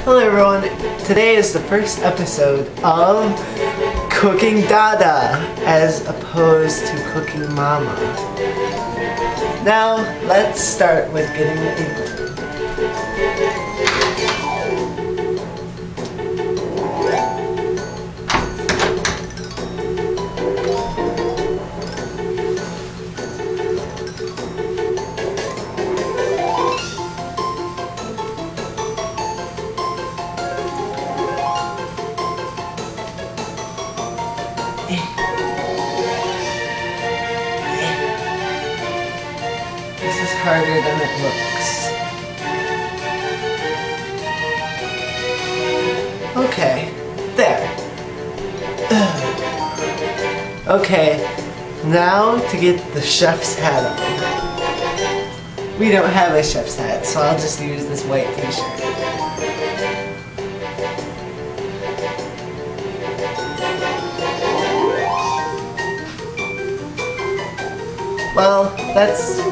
Hello everyone, today is the first episode of Cooking Dada as opposed to Cooking Mama. Now let's start with getting the apron. This is harder than it looks. Okay, there. Okay, now to get the chef's hat on. We don't have a chef's hat, so I'll just use this white t-shirt. Well, that's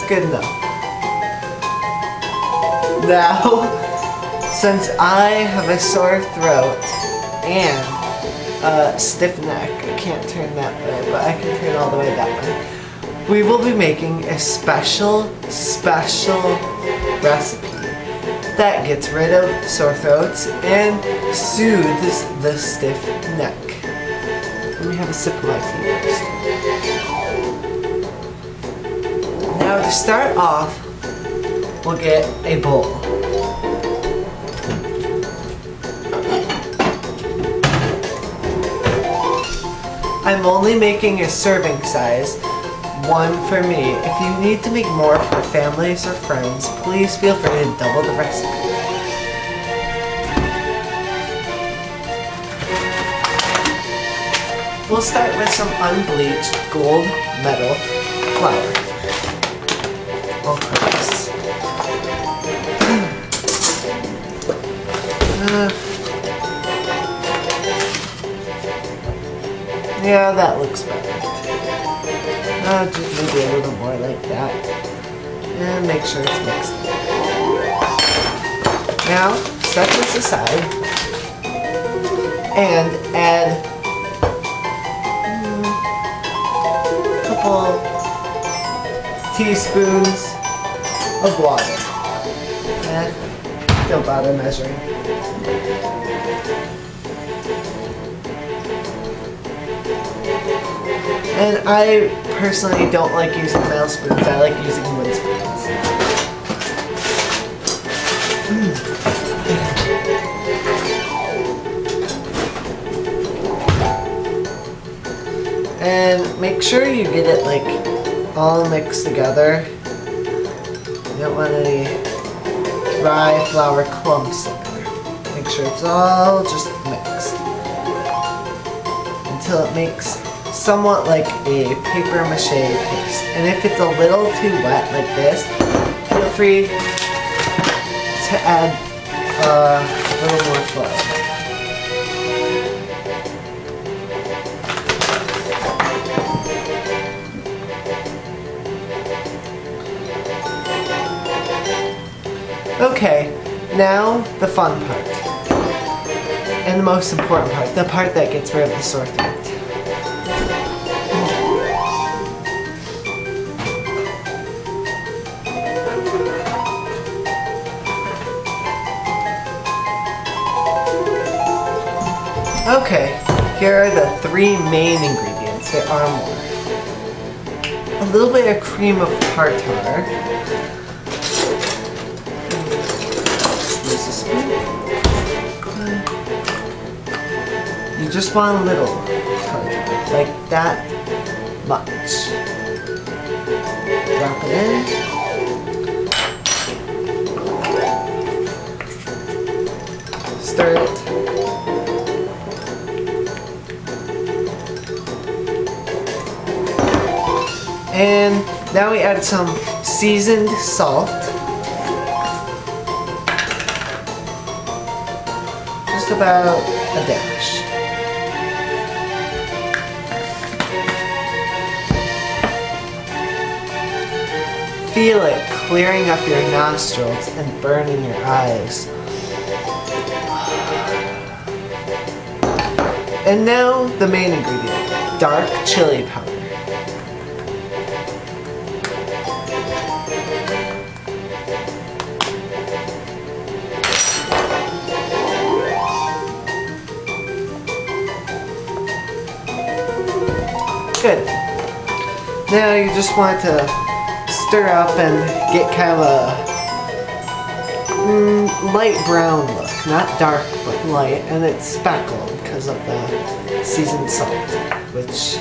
good enough. Now, since I have a sore throat and a stiff neck, I can't turn that way, but I can turn all the way that way. We will be making a special recipe that gets rid of sore throats and soothes the stiff neck. Let me have a sip of my tea first. Now to start off, we'll get a bowl. I'm only making a serving size, one for me. If you need to make more for families or friends, please feel free to double the recipe. We'll start with some unbleached gold medal flour. All purpose. Yeah, that looks better. Just maybe a little more like that. And make sure it's mixed. Now, set this aside and add couple teaspoons of water. And don't bother measuring. And I personally don't like using metal spoons, I like using wood spoons. And make sure you get it like all mixed together. You don't want any dry flour clumps in there. Make sure it's all just mixed until it makes somewhat like a paper mache paste. And if it's a little too wet like this, feel free to add a little more flour. Okay, now the fun part. And the most important part, the part that gets rid of the sore throat. Okay, here are the three main ingredients. There are more. A little bit of cream of tartar. You just want a little tartar, like that much. Drop it in. Stir it. And now we add some seasoned salt. Just about a dash. Feel it clearing up your nostrils and burning your eyes. And now the main ingredient, dark chili powder. Good. Now you just want to stir up and get kind of a light brown look. Not dark, but light. And it's speckled because of the seasoned salt, which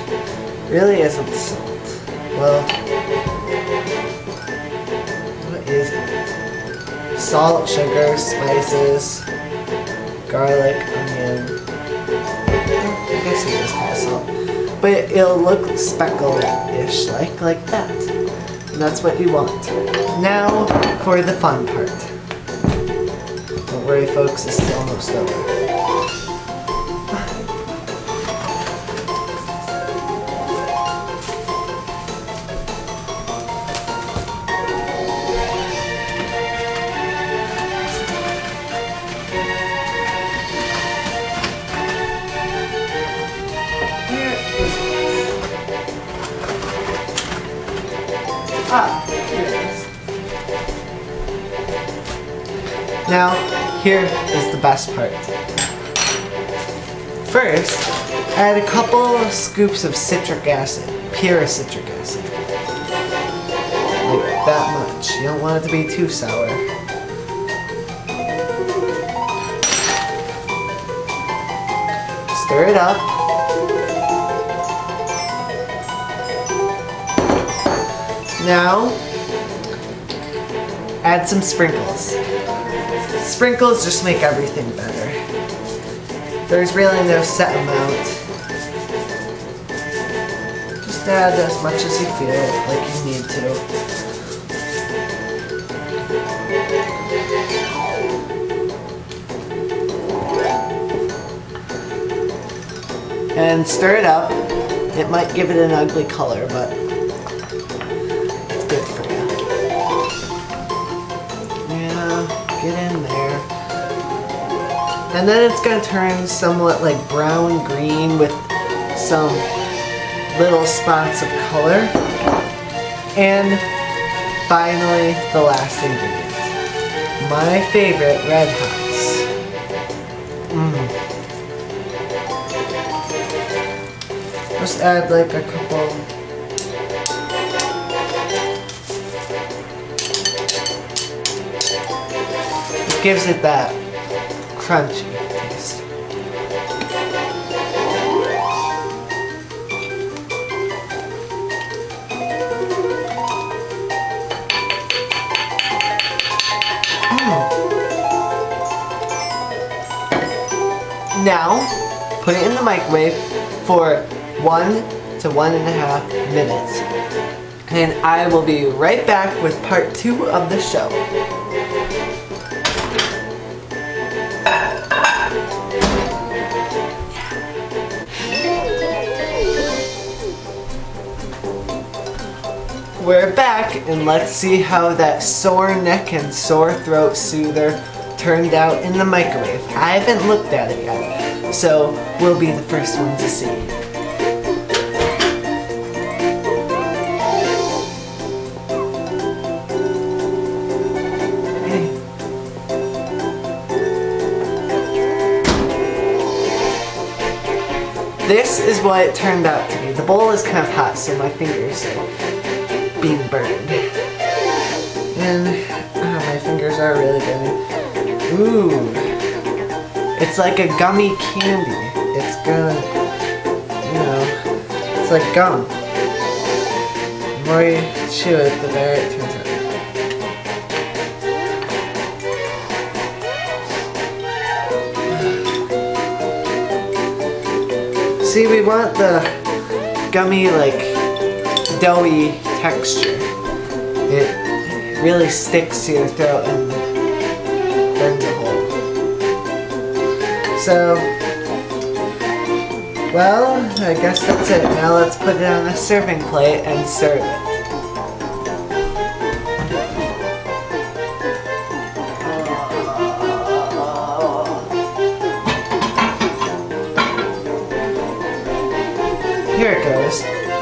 really isn't salt. Well, what is it? Salt, sugar, spices, garlic, onion. I guess it is kind of salt. But it'll look speckled-ish, like that. And that's what you want. Now, for the fun part. Don't worry, folks, it's still almost over. Here it is. Now, here is the best part. First, add a couple of scoops of citric acid, pure citric acid. Like that much. You don't want it to be too sour. Stir it up. Now, add some sprinkles. Sprinkles just make everything better. There's really no set amount. Just add as much as you feel like you need to. And stir it up. It might give it an ugly color, but good for you. Yeah, get in there. And then it's going to turn somewhat like brown-green with some little spots of color. And finally, the last ingredient. My favorite, red hots. Just add like a couple. Gives it that crunchy taste. Now, put it in the microwave for 1 to 1.5 minutes. And I will be right back with part 2 of the show. We're back, and let's see how that sore neck and sore throat soother turned out in the microwave. I haven't looked at it yet, so we'll be the first one to see. This is what it turned out to be. The bowl is kind of hot, so my fingers are being burned. And my fingers are really burning. Ooh. It's like a gummy candy. It's gonna, you know, it's like gum. The more you chew it, the better it turns out. See, we want the gummy, like, doughy texture. It really sticks to your throat and burns a hole. So, well, I guess that's it. Now let's put it on a serving plate and serve it.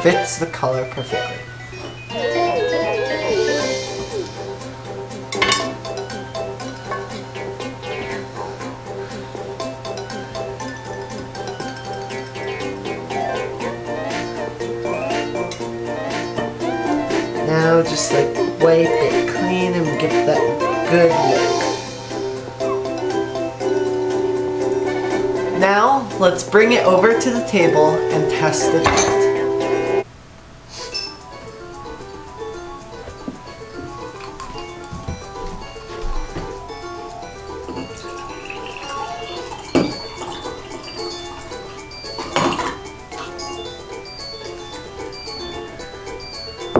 fits the color perfectly. Now just like wipe it clean and give that good look. Now let's bring it over to the table and test it out.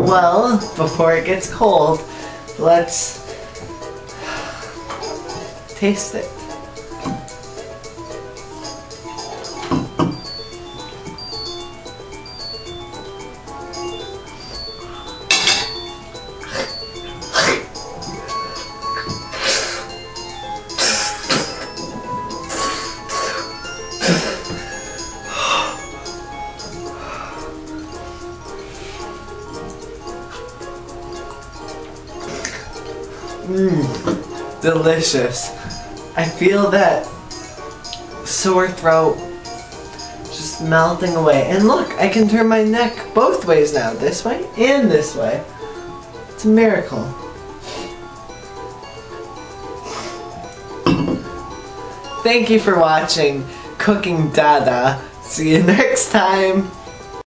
Well, before it gets cold, let's taste it. Delicious. I feel that sore throat just melting away. And look, I can turn my neck both ways now. This way and this way. It's a miracle. Thank you for watching Cooking Dada. See you next time.